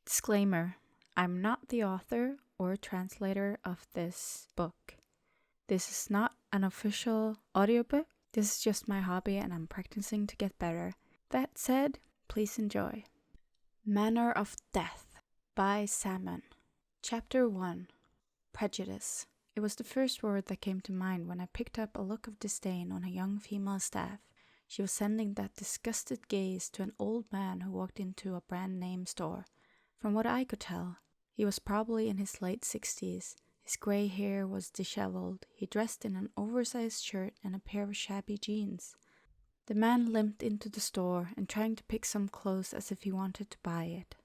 Disclaimer: I'm not the author or translator of this book. This is not an official audiobook. This is just my hobby and I'm practicing to get better. That said, please enjoy. Manner of Death by Salmon. Chapter 1. Prejudice. It was the first word that came to mind when I picked up a look of disdain on a young female staff. She was sending that disgusted gaze to an old man who walked into a brand name store. From what I could tell, he was probably in his late 60s. His grey hair was disheveled. He dressed in an oversized shirt and a pair of shabby jeans. The man limped into the store and trying to pick some clothes as if he wanted to buy it.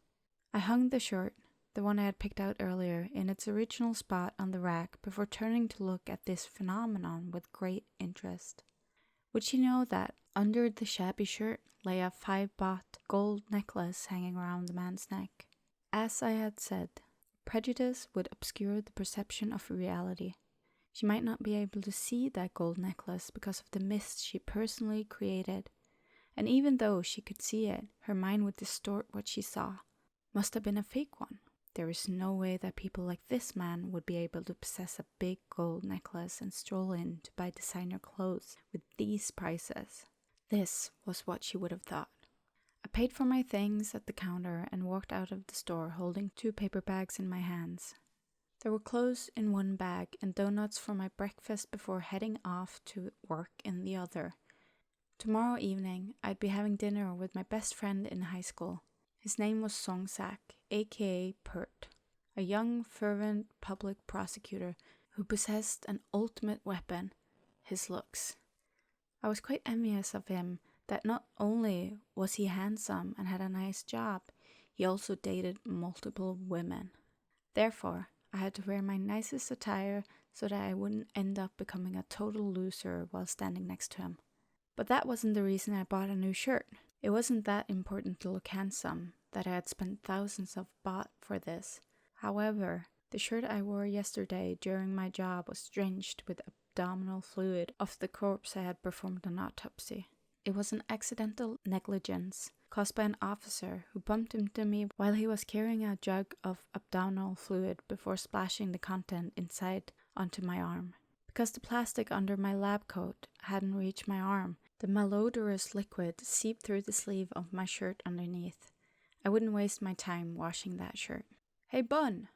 I hung the shirt, the one I had picked out earlier, in its original spot on the rack before turning to look at this phenomenon with great interest. Would she know that under the shabby shirt lay a 5-baht gold necklace hanging around the man's neck? As I had said, prejudice would obscure the perception of reality. She might not be able to see that gold necklace because of the mist she personally created. And even though she could see it, her mind would distort what she saw. Must have been a fake one. There is no way that people like this man would be able to possess a big gold necklace and stroll in to buy designer clothes with these prices. This was what she would have thought. I paid for my things at the counter and walked out of the store holding 2 paper bags in my hands. There were clothes in one bag and donuts for my breakfast before heading off to work in the other. Tomorrow evening, I'd be having dinner with my best friend in high school. His name was Songsak, aka Pert, a young, fervent public prosecutor who possessed an ultimate weapon, his looks. I was quite envious of him that not only was he handsome and had a nice job, he also dated multiple women. Therefore, I had to wear my nicest attire so that I wouldn't end up becoming a total loser while standing next to him. But that wasn't the reason I bought a new shirt. It wasn't that important to look handsome, that I had spent thousands of baht for this. However, the shirt I wore yesterday during my job was drenched with abdominal fluid of the corpse I had performed an autopsy. It was an accidental negligence caused by an officer who bumped into me while he was carrying a jug of abdominal fluid before splashing the content inside onto my arm. Because the plastic under my lab coat hadn't reached my arm, the malodorous liquid seeped through the sleeve of my shirt underneath. I wouldn't waste my time washing that shirt. Hey Bun,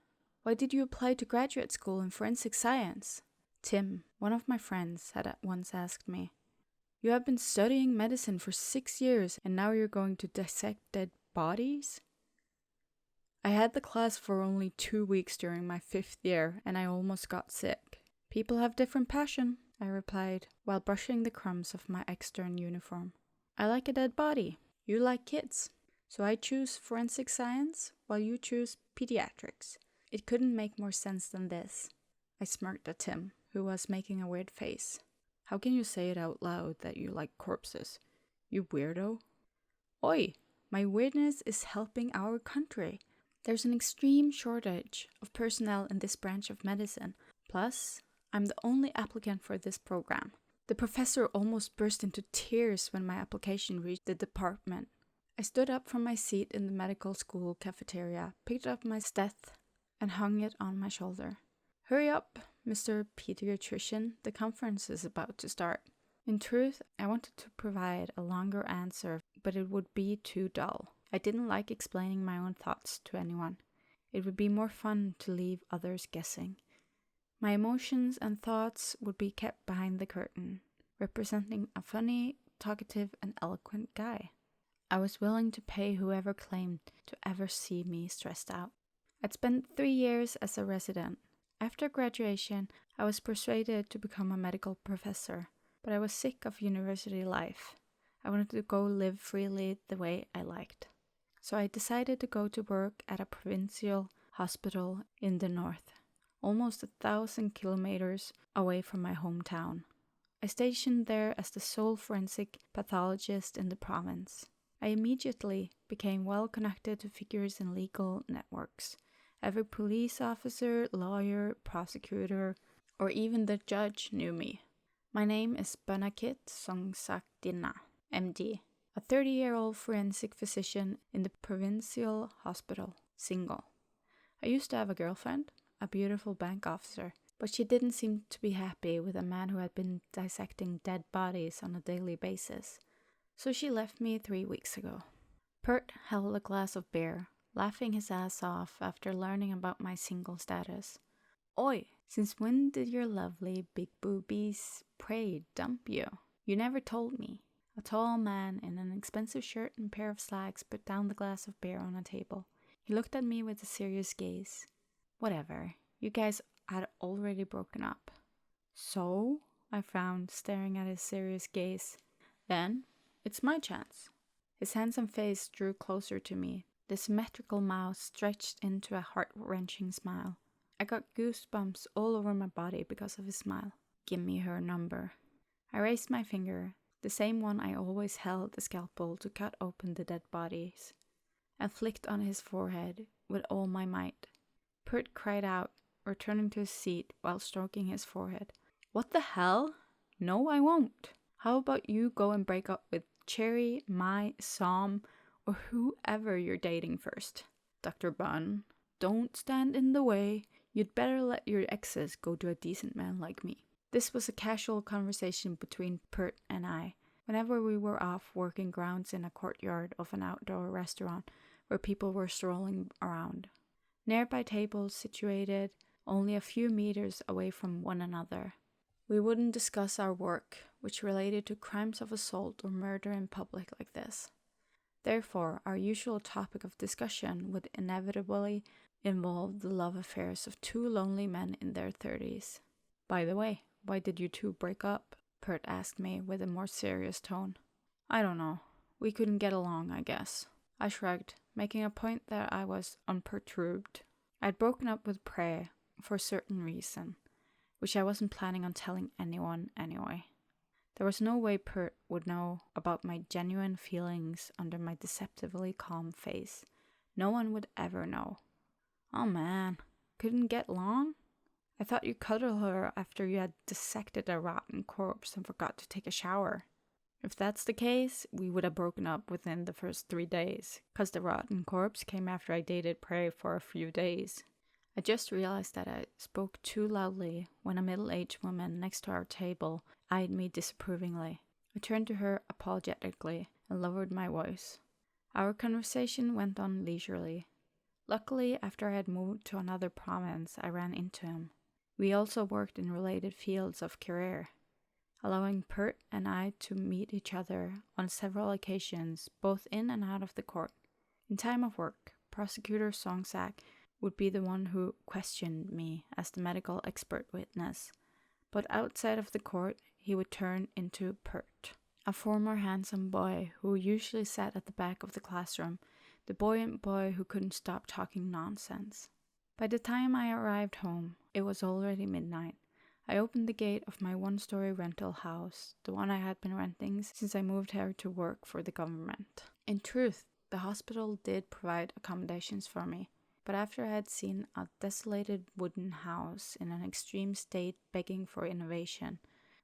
why did you apply to graduate school in forensic science? Tim, one of my friends, had once asked me. You have been studying medicine for 6 years and now you're going to dissect dead bodies? I had the class for only 2 weeks during my 5th year and I almost got sick. People have different passion, I replied, while brushing the crumbs of my extern uniform. I like a dead body. You like kids. So I choose forensic science while you choose pediatrics. It couldn't make more sense than this. I smirked at Tim, who was making a weird face. How can you say it out loud that you like corpses? You weirdo. Oi, my weirdness is helping our country. There's an extreme shortage of personnel in this branch of medicine. Plus, I'm the only applicant for this program. The professor almost burst into tears when my application reached the department. I stood up from my seat in the medical school cafeteria, picked up my steth, and hung it on my shoulder. Hurry up, Mr. Pediatrician, the conference is about to start. In truth, I wanted to provide a longer answer, but it would be too dull. I didn't like explaining my own thoughts to anyone. It would be more fun to leave others guessing. My emotions and thoughts would be kept behind the curtain, representing a funny, talkative, and eloquent guy. I was willing to pay whoever claimed to ever see me stressed out. I'd spent 3 years as a resident. After graduation, I was persuaded to become a medical professor, but I was sick of university life. I wanted to go live freely the way I liked. So I decided to go to work at a provincial hospital in the north, almost 1,000 kilometers away from my hometown. I stationed there as the sole forensic pathologist in the province. I immediately became well connected to figures in legal networks. Every police officer, lawyer, prosecutor, or even the judge knew me. My name is Banakit Songsak Dinna, MD, a 30-year-old forensic physician in the provincial hospital. single. I used to have a girlfriend, a beautiful bank officer, but she didn't seem to be happy with a man who had been dissecting dead bodies on a daily basis. So she left me 3 weeks ago. Pert held a glass of beer, laughing his ass off after learning about my single status. Oi, since when did your lovely big boobies pray dump you? You never told me. A tall man in an expensive shirt and pair of slacks put down the glass of beer on a table. He looked at me with a serious gaze. Whatever, you guys had already broken up. So? I frowned, staring at his serious gaze. Then, it's my chance. His handsome face drew closer to me, the symmetrical mouth stretched into a heart-wrenching smile. I got goosebumps all over my body because of his smile. Give me her number. I raised my finger, the same one I always held the scalpel to cut open the dead bodies, and flicked on his forehead with all my might. Pert cried out, returning to his seat while stroking his forehead. What the hell? No, I won't. How about you go and break up with Cherry, Mai, Sam, or whoever you're dating first? Dr. Bun, don't stand in the way. You'd better let your exes go to a decent man like me. This was a casual conversation between Pert and I, whenever we were off working grounds in a courtyard of an outdoor restaurant where people were strolling around. Nearby tables situated only a few meters away from one another. We wouldn't discuss our work, which related to crimes of assault or murder in public like this. Therefore, our usual topic of discussion would inevitably involve the love affairs of two lonely men in their 30s. By the way, why did you two break up? Pert asked me with a more serious tone. I don't know. We couldn't get along, I guess. I shrugged, making a point that I was unperturbed. I'd broken up with Prey for a certain reason, which I wasn't planning on telling anyone anyway. There was no way Pert would know about my genuine feelings under my deceptively calm face. No one would ever know. Oh man, couldn't get along? I thought you cuddled her after you had dissected a rotten corpse and forgot to take a shower. If that's the case, we would have broken up within the first 3 days, 'cause the rotten corpse came after I dated Prey for a few days. I just realized that I spoke too loudly when a middle-aged woman next to our table eyed me disapprovingly. I turned to her apologetically and lowered my voice. Our conversation went on leisurely. Luckily, after I had moved to another province, I ran into him. We also worked in related fields of career, allowing Pert and I to meet each other on several occasions, both in and out of the court. In time of work, Prosecutor Songsak would be the one who questioned me as the medical expert witness, but outside of the court, he would turn into Pert, a former handsome boy who usually sat at the back of the classroom, the buoyant boy who couldn't stop talking nonsense. By the time I arrived home, it was already midnight. I opened the gate of my one-story rental house, the one I had been renting since I moved here to work for the government. In truth, the hospital did provide accommodations for me, but after I had seen a desolated wooden house in an extreme state begging for innovation,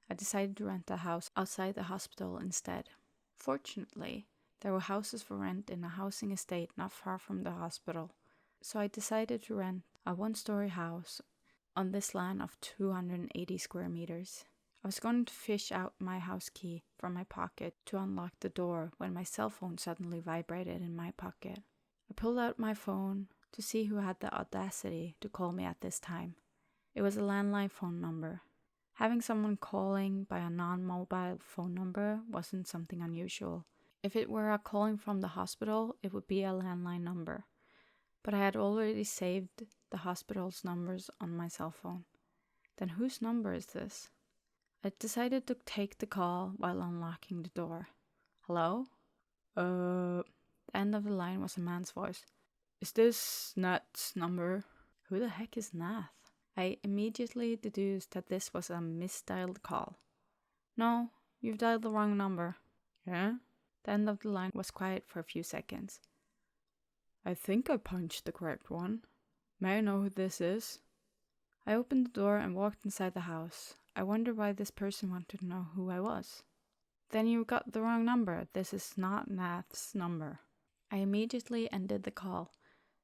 I decided to rent a house outside the hospital instead. Fortunately, there were houses for rent in a housing estate not far from the hospital, so I decided to rent a one-story house on this land of 280 square meters. I was going to fish out my house key from my pocket to unlock the door when my cell phone suddenly vibrated in my pocket. I pulled out my phone to see who had the audacity to call me at this time. It was a landline phone number. Having someone calling by a non-mobile phone number wasn't something unusual. If it were a calling from the hospital, it would be a landline number. But I had already saved the hospital's numbers on my cell phone. Then whose number is this? I decided to take the call while unlocking the door. Hello? The end of the line was a man's voice. Is this Nat's number? Who the heck is Nat? I immediately deduced that this was a misdialed call. No, you've dialed the wrong number. Yeah? The end of the line was quiet for a few seconds. I think I punched the correct one. May I know who this is? I opened the door and walked inside the house. I wonder why this person wanted to know who I was. Then you got the wrong number. This is not Nat's number. I immediately ended the call,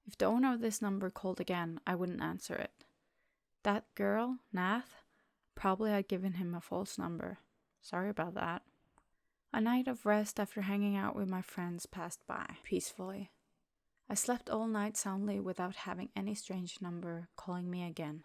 If the owner of this number called again, I wouldn't answer it. That girl, Nath, probably had given him a false number. Sorry about that. A night of rest after hanging out with my friends passed by peacefully. I slept all night soundly without having any strange number calling me again.